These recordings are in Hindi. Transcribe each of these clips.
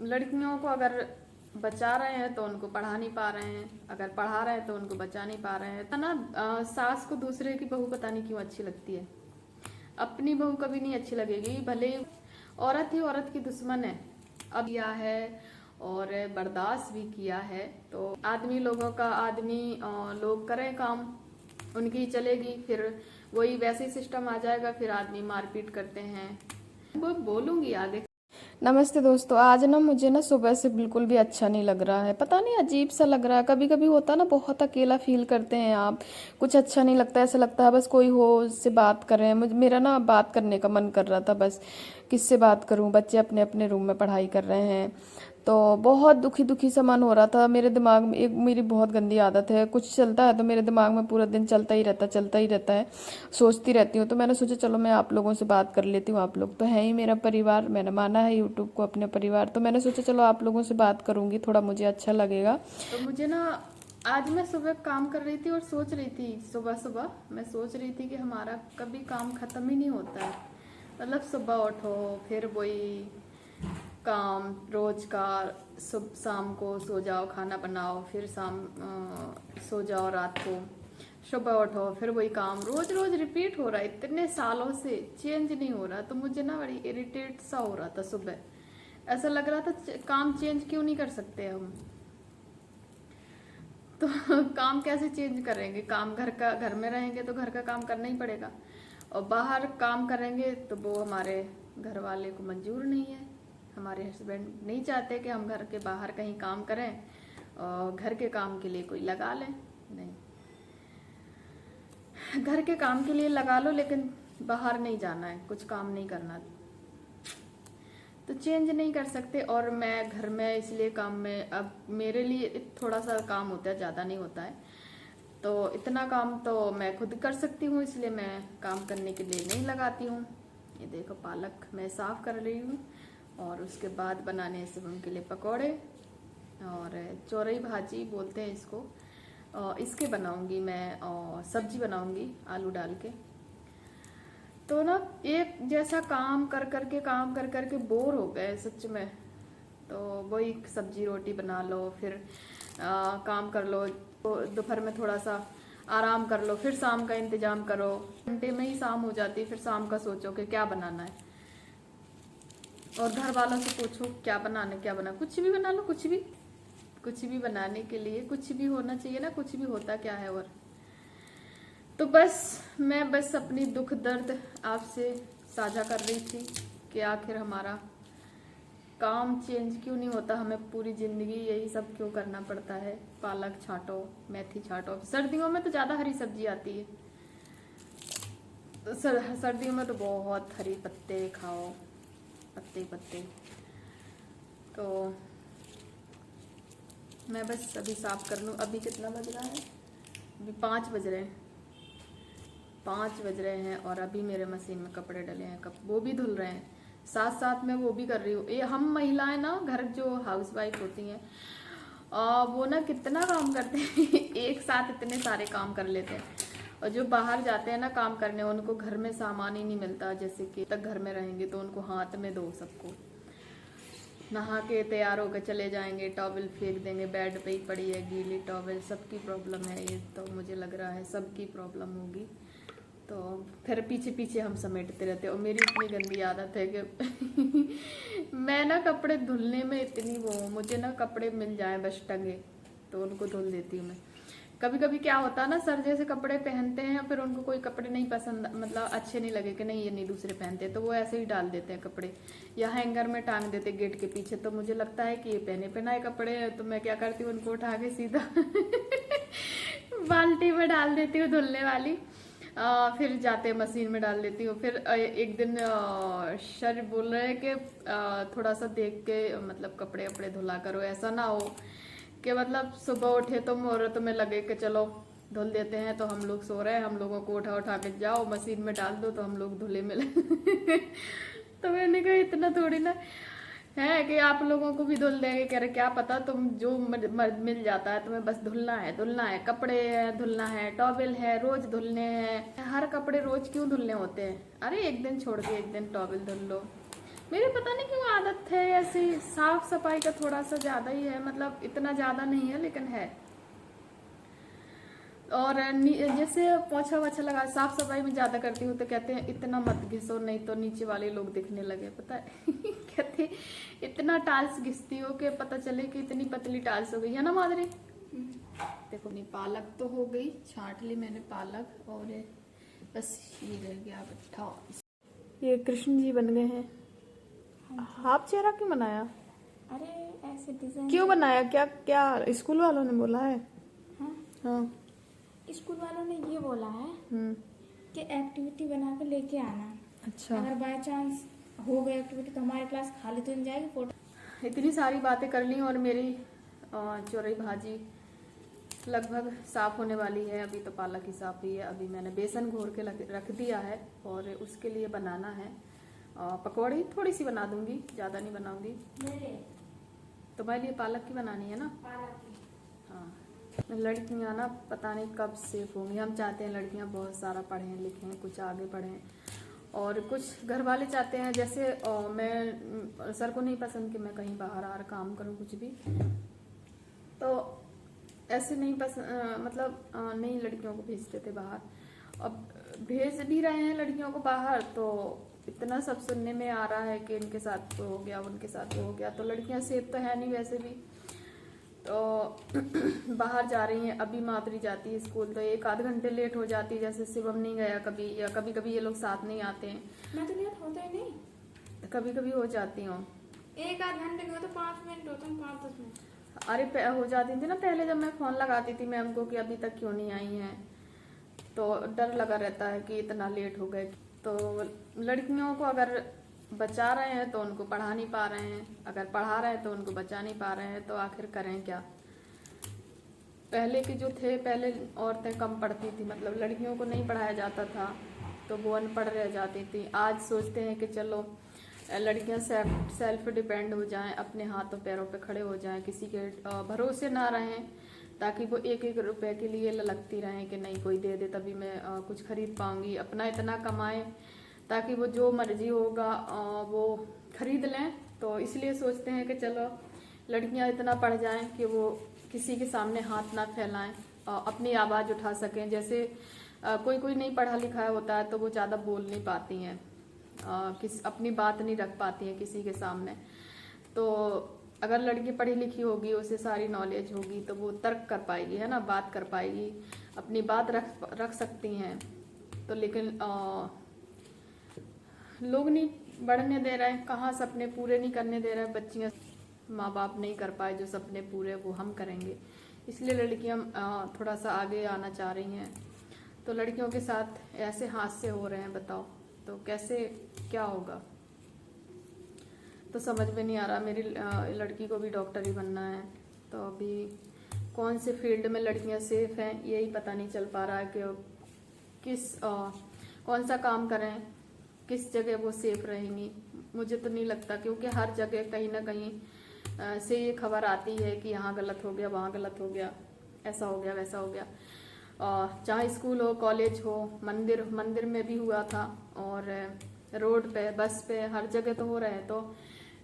लड़कियों को अगर बचा रहे हैं तो उनको पढ़ा नहीं पा रहे हैं, अगर पढ़ा रहे हैं तो उनको बचा नहीं पा रहे हैं। है ना, सास को दूसरे की बहू पता नहीं क्यों अच्छी लगती है, अपनी बहू कभी नहीं अच्छी लगेगी। भले औरत ही औरत की दुश्मन है, अब किया है और बर्दाश्त भी किया है। तो आदमी लोगों का लोग करें काम, उनकी ही चलेगी, फिर वही वैसे ही सिस्टम आ जाएगा, फिर आदमी मारपीट करते हैं। वो बोलूंगी आगे। नमस्ते दोस्तों। आज ना मुझे ना सुबह से बिल्कुल भी अच्छा नहीं लग रहा है, पता नहीं अजीब सा लग रहा है। कभी कभी होता है ना, बहुत अकेला फील करते हैं आप, कुछ अच्छा नहीं लगता, ऐसा लगता है बस कोई हो उससे बात करें। मुझे मेरा ना बात करने का मन कर रहा था, बस किससे बात करूं, बच्चे अपने अपने रूम में पढ़ाई कर रहे हैं। तो बहुत दुखी दुखी सा मन हो रहा था। मेरे दिमाग में एक मेरी बहुत गंदी आदत है, कुछ चलता है तो मेरे दिमाग में पूरा दिन चलता ही रहता है, सोचती रहती हूँ। तो मैंने सोचा चलो मैं आप लोगों से बात कर लेती हूँ, आप लोग तो हैं ही मेरा परिवार, मैंने माना है यूट्यूब को अपने परिवार, तो मैंने सोचा चलो आप लोगों से बात करूँगी, थोड़ा मुझे अच्छा लगेगा। तो मुझे ना, आज मैं सुबह काम कर रही थी और सोच रही थी, सुबह सुबह मैं सोच रही थी कि हमारा कभी काम खत्म ही नहीं होता है। मतलब सुबह उठो, फिर वही काम रोज का, शाम को सो जाओ, खाना बनाओ, फिर सो जाओ रात को, सुबह उठो, फिर वही काम रोज रोज रिपीट हो रहा है, इतने सालों से चेंज नहीं हो रहा। तो मुझे ना बड़ी इरिटेट सा हो रहा था सुबह, ऐसा लग रहा था काम चेंज क्यों नहीं कर सकते हम। तो काम कैसे चेंज करेंगे, काम घर का, घर में रहेंगे तो घर का काम करना ही पड़ेगा, और बाहर काम करेंगे तो वो हमारे घर वाले को मंजूर नहीं है। हमारे हस्बैंड नहीं चाहते कि हम घर के बाहर कहीं काम करें, और घर के काम के लिए कोई लगा लें, नहीं, घर के काम के लिए लगा लो लेकिन बाहर नहीं जाना है, कुछ काम नहीं करना, तो चेंज नहीं कर सकते। और मैं घर में इसलिए काम में, अब मेरे लिए थोड़ा सा काम होता है, ज़्यादा नहीं होता है, तो इतना काम तो मैं खुद कर सकती हूँ, इसलिए मैं काम करने के लिए नहीं लगाती हूँ। ये देखो पालक मैं साफ़ कर रही हूँ, और उसके बाद बनाने से उनके लिए पकौड़े और चौरई भाजी बोलते हैं इसको, इसके बनाऊंगी मैं, और सब्जी बनाऊंगी आलू डाल के। तो ना एक जैसा काम कर कर के बोर हो गए सच में। तो वही सब्जी रोटी बना लो, फिर काम कर लो, तो दोपहर में थोड़ा सा आराम कर लो, फिर शाम का इंतजाम करो, घंटे में ही शाम हो जाती है, फिर शाम का सोचो कि क्या बनाना है, और घर वालों से पूछो क्या बनाना, क्या बना, कुछ भी बना लो, कुछ भी बनाने के लिए कुछ भी होना चाहिए ना, कुछ भी होता क्या है। और तो बस मैं बस अपनी दुख दर्द आपसे साझा कर रही थी कि आखिर हमारा काम चेंज क्यों नहीं होता, हमें पूरी ज़िंदगी यही सब क्यों करना पड़ता है। पालक छांटो, मेथी छांटो, सर्दियों में तो ज़्यादा हरी सब्जी आती है, तो सर्दियों में तो बहुत हरी पत्ते खाओ, पत्ते पत्ते। तो मैं बस अभी साफ कर लूँ। अभी कितना बज रहा है, अभी 5 बज रहे हैं, 5 बज रहे हैं, और अभी मेरे मशीन में कपड़े डले हैं, वो भी धुल रहे हैं, साथ साथ में वो भी कर रही हूँ। ये हम महिलाएं ना, घर जो हाउस वाइफ होती हैं, वो ना कितना काम करते हैं एक साथ इतने सारे काम कर लेते हैं। और जो बाहर जाते हैं ना काम करने, उनको घर में सामान ही नहीं मिलता, जैसे कि तक घर में रहेंगे तो उनको हाथ में दो, सबको नहा के तैयार होकर चले जाएंगे, टॉवल फेंक देंगे, बेड पे ही पड़ी है गीली टॉवल। सबकी प्रॉब्लम है ये, तो मुझे लग रहा है सबकी प्रॉब्लम होगी। तो फिर पीछे पीछे हम समेटते रहते हैं, और मेरी इतनी गंदी आदत है कि मैं ना कपड़े धुलने में इतनी वो, मुझे ना कपड़े मिल जाएं बस टंगे तो उनको धुल देती हूँ मैं। कभी कभी क्या होता है ना, सर जैसे कपड़े पहनते हैं, फिर उनको कोई कपड़े नहीं पसंद, मतलब अच्छे नहीं लगे कि नहीं ये नहीं दूसरे पहनते, तो वो ऐसे ही डाल देते हैं कपड़े, या हैंगर में टांग देते गेट के पीछे। तो मुझे लगता है कि ये पहने पहनाए कपड़े हैं, तो मैं क्या करती हूँ उनको उठा के सीधा बाल्टी में डाल देती हूँ धुलने वाली, फिर जाते मशीन में डाल देती हूँ। फिर एक दिन सर बोल रहे हैं कि थोड़ा सा देख के मतलब कपड़े वपड़े धुला करो, ऐसा ना हो कि मतलब सुबह उठे तो मुहूर्त में लगे कि चलो धुल देते हैं, तो हम लोग सो रहे हैं, हम लोगों को उठा उठा के जाओ मशीन में डाल दो तो हम लोग धुले मिले तो मैंने कहा इतना थोड़ी ना है कि आप लोगों को भी धुल देंगे, कह रहे क्या पता, तुम जो मिल जाता है तुम्हें बस धुलना है, कपड़े है धुलना है, टॉवल है रोज धुलने हैं। हर कपड़े रोज क्यों धुलने होते हैं, अरे एक दिन छोड़ के एक दिन टॉवल धुल लो। मेरे पता नहीं क्यों आदत है ऐसी, साफ सफाई का थोड़ा सा ज्यादा ही है, मतलब इतना ज्यादा नहीं है लेकिन है। और जैसे पोछा वोछा लगा, साफ सफाई में ज्यादा करती हूँ तो कहते हैं इतना मत घिसो नहीं तो नीचे वाले लोग दिखने लगे, पता है कहते इतना टाइल्स घिसती हो कि पता चले कि इतनी पतली टाइल्स हो गई है ना माधुरी। देखो नहीं, पालक तो हो गई, छांट ली मैंने पालक, और बस ये रह गया बैठा। ये कृष्ण जी बन गए हैं। हाफ चेहरा क्यों बनाया? अरे ऐसे डिजाइन क्यों बनाया? क्या क्या स्कूल वालों ने बोला है? हाँ, हाँ। स्कूल वालों ने ये बोला है हम्म। कि एक्टिविटी बना के लेके आना। अच्छा। अगर बाय चांस हो गई एक्टिविटी तो हमारी क्लास खाली तो नहीं जाएगी। फोटो इतनी सारी बातें कर ली और मेरी चोरई भाजी लगभग साफ होने वाली है। अभी तो पालक ही साफ हुई है, अभी मैंने बेसन घोर के रख दिया है और उसके लिए बनाना है पकौड़ी। थोड़ी सी बना दूंगी, ज़्यादा नहीं बनाऊंगी। तुम्हारे लिए पालक की बनानी है ना? हाँ। लड़कियां ना पता नहीं कब सेफ होंगी। हम चाहते हैं लड़कियां बहुत सारा पढ़ें लिखें, कुछ आगे बढ़ें, और कुछ घर वाले चाहते हैं जैसे मैं सर को नहीं पसंद कि मैं कहीं बाहर आ काम करूं कुछ भी, तो ऐसे नहीं पसंद, मतलब नहीं लड़कियों को भेजते थे बाहर। अब भेज भी रहे हैं लड़कियों को बाहर, तो इतना सब सुनने में आ रहा है कि इनके साथ वो हो गया, उनके साथ वो हो गया, तो लड़कियां सेफ तो है नहीं वैसे भी, तो बाहर जा रही हैं। अभी माधुरी जाती है स्कूल तो 1 आध घंटे लेट हो जाती है, जैसे शिवम नहीं गया कभी, या कभी कभी ये लोग साथ नहीं आते हैं। मैं तो लेट होता ही नहीं, कभी कभी हो जाती हूँ। 1 आध घंटे में तो 5 मिनट होता है, 5-10 मिनट। अरे हो जाती थी ना पहले, जब मैं फोन लगाती थी मैम को कि अभी तक क्यों नहीं आई हैं, तो डर लगा रहता है कि इतना लेट हो गए। तो लड़कियों को अगर बचा रहे हैं तो उनको पढ़ा नहीं पा रहे हैं, अगर पढ़ा रहे हैं तो उनको बचा नहीं पा रहे हैं, तो आखिर करें क्या। पहले के जो थे, पहले औरतें कम पढ़ती थी, मतलब लड़कियों को नहीं पढ़ाया जाता था तो वो अनपढ़ रह जाती थी। आज सोचते हैं कि चलो लड़कियां सेल्फ डिपेंड हो जाएं, अपने हाथों पैरों पे खड़े हो जाएं, किसी के भरोसे ना रहें, ताकि वो 1-1 रुपए के लिए ललकती रहें कि नहीं कोई दे दे तभी मैं कुछ खरीद पाऊंगी। अपना इतना कमाएं ताकि वो जो मर्जी होगा वो खरीद लें। तो इसलिए सोचते हैं कि चलो लड़कियां इतना पढ़ जाएं कि वो किसी के सामने हाथ ना फैलाएं, अपनी आवाज़ उठा सकें। जैसे कोई कोई नहीं पढ़ा लिखा होता है तो वो ज़्यादा बोल नहीं पाती हैं, अपनी बात नहीं रख पाती हैं किसी के सामने। तो अगर लड़की पढ़ी लिखी होगी, उसे सारी नॉलेज होगी, तो वो तर्क कर पाएगी, है ना, बात कर पाएगी, अपनी बात रख सकती हैं। तो लेकिन लोग नहीं बढ़ने दे रहे हैं, कहाँ सपने पूरे नहीं करने दे रहे हैं बच्चियाँ। माँ बाप नहीं कर पाए जो सपने पूरे, वो हम करेंगे। इसलिए लड़कियाँ थोड़ा सा आगे आना चाह रही हैं। तो लड़कियों के साथ ऐसे हादसे हो रहे हैं, बताओ तो कैसे क्या होगा, तो समझ में नहीं आ रहा। मेरी लड़की को भी डॉक्टर ही बनना है, तो अभी कौन से फील्ड में लड़कियां सेफ हैं यही पता नहीं चल पा रहा है कि कौन सा काम करें, किस जगह वो सेफ रहेंगी। मुझे तो नहीं लगता, क्योंकि हर जगह कहीं ना कहीं से ये खबर आती है कि यहाँ गलत हो गया, वहाँ गलत हो गया, ऐसा हो गया, वैसा हो गया। चाहे स्कूल हो, कॉलेज हो, मंदिर में भी हुआ था, और रोड पे, बस पे, हर जगह तो हो रहे हैं। तो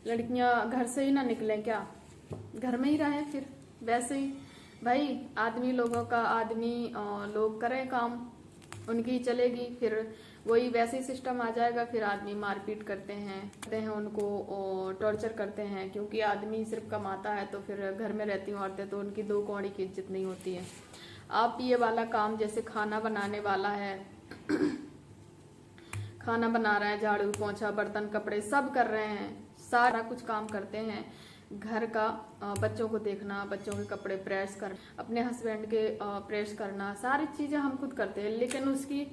लड़कियां घर से ही ना निकलें क्या, घर में ही रहें फिर। वैसे ही भाई आदमी लोगों का, आदमी लोग करें काम, उनकी चलेगी, फिर वही वैसे ही सिस्टम आ जाएगा। फिर आदमी मारपीट करते हैं उनको, टॉर्चर करते हैं, क्योंकि आदमी सिर्फ कमाता है। तो फिर घर में रहती हैं औरतें, तो उनकी 2 कौड़ी की इज्जत नहीं होती है। आप ये वाला काम, जैसे खाना बनाने वाला है, खाना बना रहे हैं, झाड़ू पोंछा बर्तन कपड़े सब कर रहे हैं, सारा कुछ काम करते हैं घर का, बच्चों को देखना, बच्चों के कपड़े प्रेस कर, अपने हस्बैंड के प्रेस करना, सारी चीज़ें हम खुद करते हैं। लेकिन उसकी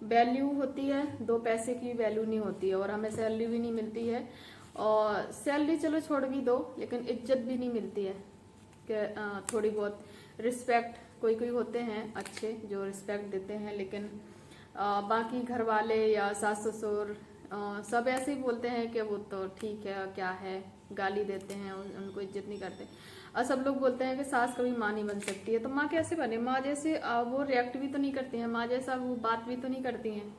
वैल्यू होती है, 2 पैसे की वैल्यू नहीं होती है, और हमें सैलरी भी नहीं मिलती है। और सैलरी चलो छोड़ भी दो, लेकिन इज्जत भी नहीं मिलती है कि थोड़ी बहुत रिस्पेक्ट। कोई होते हैं अच्छे जो रिस्पेक्ट देते हैं, लेकिन बाकी घर वाले या सास ससुर सब ऐसे ही बोलते हैं कि वो तो ठीक है, क्या है, गाली देते हैं, उनको इज्जत नहीं करते। और सब लोग बोलते हैं कि सास कभी माँ नहीं बन सकती है। तो माँ कैसे बने? माँ जैसे वो रिएक्ट भी तो नहीं करती हैं, माँ जैसा वो बात भी तो नहीं करती हैं,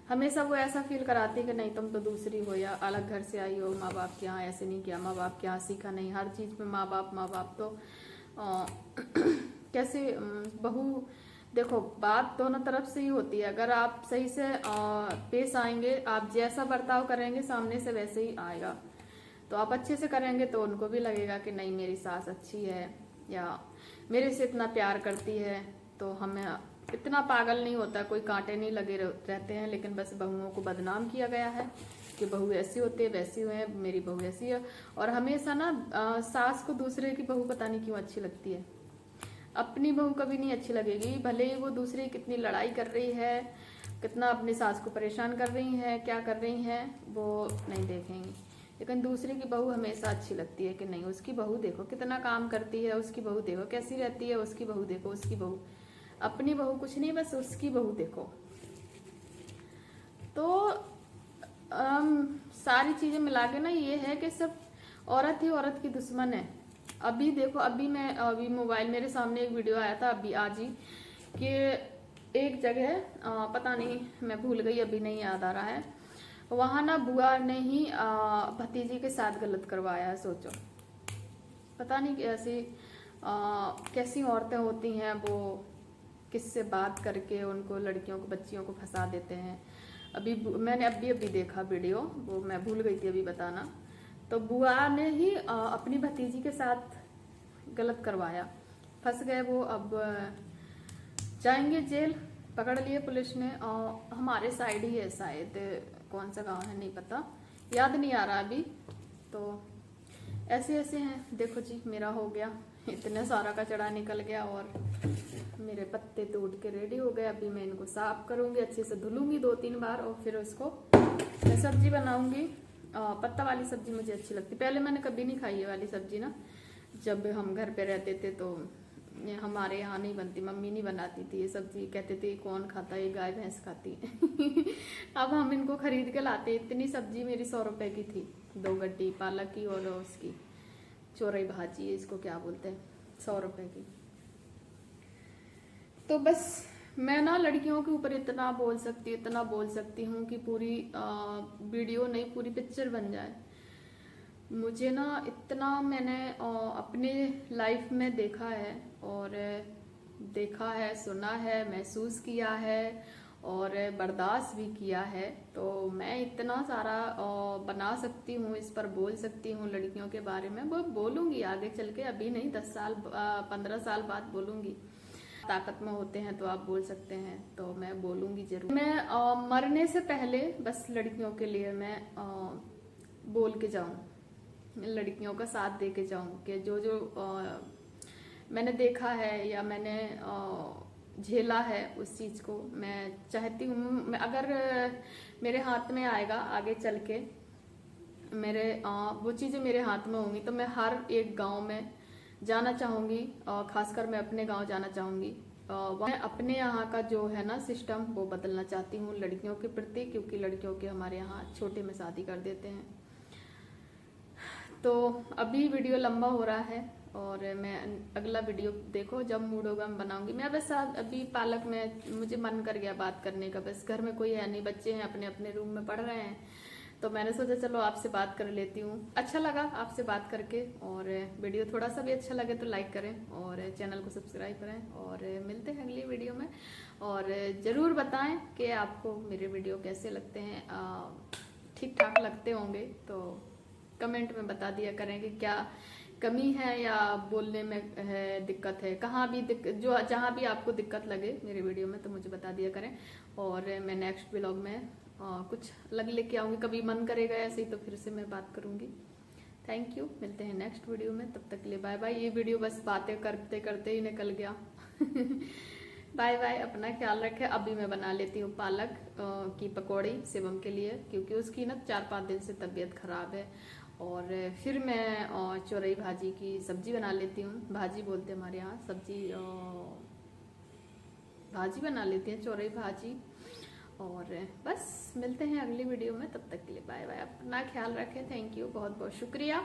हमेशा वो ऐसा फील कराती है कि नहीं तुम तो दूसरी हो या अलग घर से आई हो, माँ बाप के यहाँ ऐसे नहीं किया, माँ बाप के यहाँ सीखा नहीं, हर चीज़ में माँ बाप तो कैसे बहू। देखो बात दोनों तरफ से ही होती है, अगर आप सही से पेश आएंगे, आप जैसा बर्ताव करेंगे सामने से वैसे ही आएगा। तो आप अच्छे से करेंगे तो उनको भी लगेगा कि नहीं मेरी सास अच्छी है या मेरे से इतना प्यार करती है। तो हमें इतना पागल नहीं होता, कोई कांटे नहीं लगे रहते हैं, लेकिन बस बहुओं को बदनाम किया गया है कि बहू ऐसी होती है, वैसी हुए, मेरी बहू ऐसी है। और हमेशा ना सास को दूसरे की बहू पता नहीं क्यों अच्छी लगती है, अपनी बहू कभी नहीं अच्छी लगेगी। भले ही वो दूसरी कितनी लड़ाई कर रही है, कितना अपनी सास को परेशान कर रही है, क्या कर रही हैं, वो नहीं देखेंगी, लेकिन दूसरे की बहू हमेशा अच्छी लगती है कि नहीं उसकी बहू देखो कितना काम करती है, उसकी बहू देखो कैसी रहती है, उसकी बहू देखो, उसकी बहू, अपनी बहू कुछ नहीं, बस उसकी बहू देखो। तो सारी चीजें मिला के ना ये है कि सब औरत ही औरत की दुश्मन है। अभी देखो, अभी मोबाइल मेरे सामने एक वीडियो आया था अभी आज ही कि एक जगह पता नहीं मैं भूल गई, अभी नहीं याद आ रहा है, वहां ना बुआ ने ही भतीजी के साथ गलत करवाया है। सोचो, पता नहीं कैसी औरतें होती हैं, वो किससे बात करके उनको लड़कियों को बच्चियों को फंसा देते हैं। मैंने अभी देखा वीडियो, वो मैं भूल गई थी अभी बताना। तो बुआ ने ही अपनी भतीजी के साथ गलत करवाया, फंस गए वो, अब जाएंगे जेल, पकड़ लिए पुलिस ने। हमारे साइड ही है शायद, कौन सा गांव है नहीं पता, याद नहीं आ रहा अभी। तो ऐसे हैं। देखो जी, मेरा हो गया, इतने सारा कचड़ा निकल गया और मेरे पत्ते टूट के रेडी हो गए। अभी मैं इनको साफ करूंगी, अच्छे से धुलूंगी 2-3 बार और फिर उसको मैं सब्जी बनाऊंगी। पत्ता वाली सब्जी मुझे अच्छी लगती, पहले मैंने कभी नहीं खाई ये वाली सब्जी ना, जब हम घर पे रहते थे तो ये हमारे यहाँ नहीं बनती, मम्मी नहीं बनाती थी ये सब्जी, कहते थे कौन खाता है, ये गाय भैंस खाती है। अब हम इनको खरीद के लाते। इतनी सब्जी मेरी 100 रुपए की थी, 2 गड्डी पालक की और उसकी चोरई भाजी, इसको क्या बोलते हैं, 100 रुपए की। तो बस मैं ना लड़कियों के ऊपर इतना बोल सकती हूँ कि पूरी वीडियो नहीं, पूरी पिक्चर बन जाए। मुझे ना इतना मैंने अपने लाइफ में देखा है और सुना है, महसूस किया है और बर्दाश्त भी किया है। तो मैं इतना सारा बना सकती हूँ, इस पर बोल सकती हूँ लड़कियों के बारे में। वो बोलूँगी आगे चल के, अभी नहीं, 10 साल 15 साल बाद बोलूँगी। ताकत में होते हैं तो आप बोल सकते हैं, तो मैं बोलूँगी जरूर। मैं मरने से पहले बस लड़कियों के लिए मैं बोल के जाऊँ, लड़कियों का साथ दे के जाऊँ कि जो मैंने देखा है या मैंने झेला है उस चीज़ को मैं चाहती हूँ, अगर मेरे हाथ में आएगा आगे चल के, मेरे वो चीज़ें मेरे हाथ में होंगी तो मैं हर एक गांव में जाना चाहूँगी, खासकर मैं अपने गांव जाना चाहूँगी। मैं अपने यहाँ का जो है ना सिस्टम वो बदलना चाहती हूँ लड़कियों के प्रति, क्योंकि लड़कियों के हमारे यहाँ छोटे में शादी कर देते हैं। तो अभी वीडियो लंबा हो रहा है और मैं अगला वीडियो देखो जब मूड होगा मैं बनाऊंगी। मैं बस अभी पालक में मुझे मन कर गया बात करने का, बस घर में कोई है नहीं, बच्चे हैं अपने अपने रूम में पढ़ रहे हैं, तो मैंने सोचा चलो आपसे बात कर लेती हूँ। अच्छा लगा आपसे बात करके, और वीडियो थोड़ा सा भी अच्छा लगे तो लाइक करें और चैनल को सब्सक्राइब करें, और मिलते हैं अगली वीडियो में। और ज़रूर बताएं कि आपको मेरे वीडियो कैसे लगते हैं, ठीक ठाक लगते होंगे तो कमेंट में बता दिया करें कि क्या कमी है या बोलने में है दिक्कत है, कहाँ भी जहाँ भी आपको दिक्कत लगे मेरे वीडियो में तो मुझे बता दिया करें। और मैं नेक्स्ट व्लॉग में कुछ अलग लेके आऊँगी, कभी मन करेगा ऐसे ही तो फिर से मैं बात करूँगी। थैंक यू, मिलते हैं नेक्स्ट वीडियो में, तब तक के लिए बाय बाय। ये वीडियो बस बातें करते करते ही निकल गया। बाय बाय, अपना ख्याल रखें। अभी मैं बना लेती हूँ पालक की पकौड़ी शिवम के लिए, क्योंकि उसकी ना 4-5 दिन से तबीयत खराब है। और फिर मैं चौरई भाजी की सब्जी बना लेती हूँ, भाजी बोलते हैं हमारे यहाँ, सब्जी भाजी बना लेती हैं, चौरई भाजी। और बस मिलते हैं अगली वीडियो में, तब तक के लिए बाय बाय, अपना ख्याल रखें। थैंक यू, बहुत बहुत शुक्रिया।